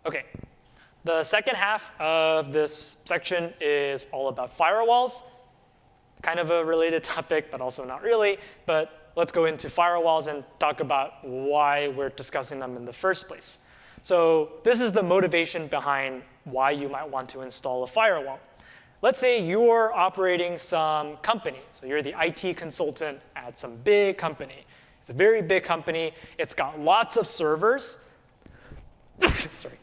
OK, the second half of this section is all about firewalls. Kind of a related topic, but also not really. But let's go into firewalls and talk about why we're discussing them in the first place. So this is the motivation behind why you might want to install a firewall. Let's say you're operating some company. So you're the IT consultant at some big company. It's a very big company. It's got lots of servers. Sorry.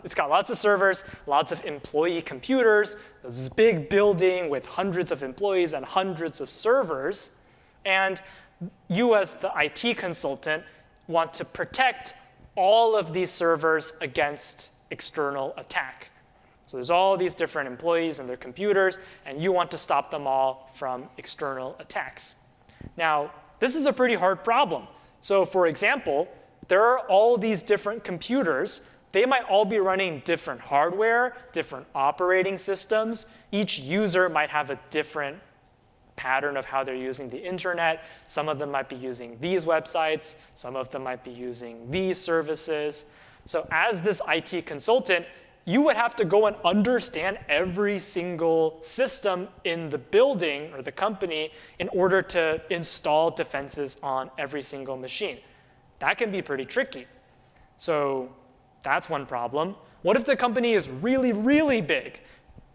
It's got lots of servers, lots of employee computers, this big building with hundreds of employees and hundreds of servers. And you, as the IT consultant, want to protect all of these servers against external attack. So there's all these different employees and their computers, and you want to stop them all from external attacks. Now, this is a pretty hard problem. So for example, there are all these different computers. They might all be running different hardware, different operating systems. Each user might have a different pattern of how they're using the internet. Some of them might be using these websites. Some of them might be using these services. So as this IT consultant, you would have to go and understand every single system in the building or the company in order to install defenses on every single machine. That can be pretty tricky. So that's one problem. What if the company is really, really big?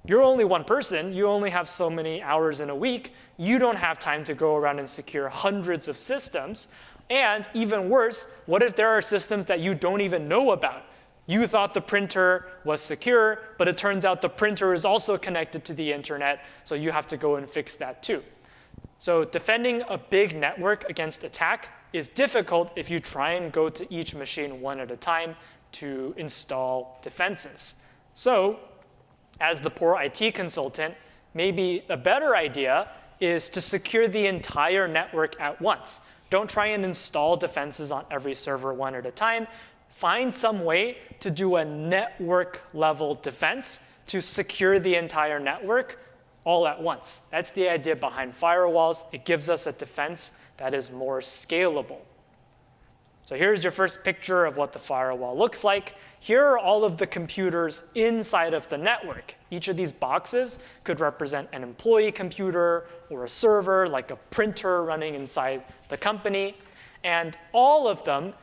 You're only one person. You only have so many hours in a week. You don't have time to go around and secure hundreds of systems. And even worse, what if there are systems that you don't even know about? You thought the printer was secure, but it turns out the printer is also connected to the internet, so you have to go and fix that too. So defending a big network against attack is difficult if you try and go to each machine one at a time to install defenses. So as the poor IT consultant, maybe a better idea is to secure the entire network at once. Don't try and install defenses on every server one at a time. Find some way to do a network-level defense to secure the entire network all at once. That's the idea behind firewalls. It gives us a defense that is more scalable. So here's your first picture of what the firewall looks like. Here are all of the computers inside of the network. Each of these boxes could represent an employee computer or a server, like a printer running inside the company. And all of them,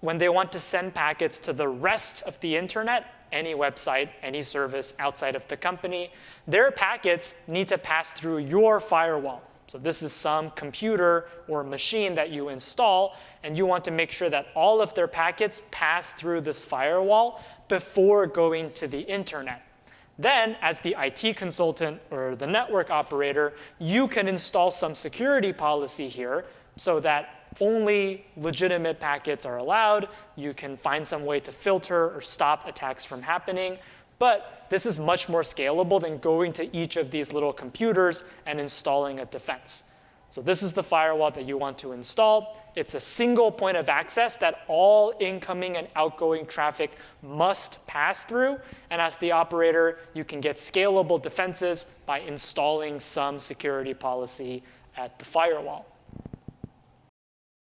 when they want to send packets to the rest of the internet, any website, any service outside of the company, their packets need to pass through your firewall. So this is some computer or machine that you install, and you want to make sure that all of their packets pass through this firewall before going to the internet. Then, as the IT consultant or the network operator, you can install some security policy here so that only legitimate packets are allowed. You can find some way to filter or stop attacks from happening. But this is much more scalable than going to each of these little computers and installing a defense. So this is the firewall that you want to install. It's a single point of access that all incoming and outgoing traffic must pass through. And as the operator, you can get scalable defenses by installing some security policy at the firewall.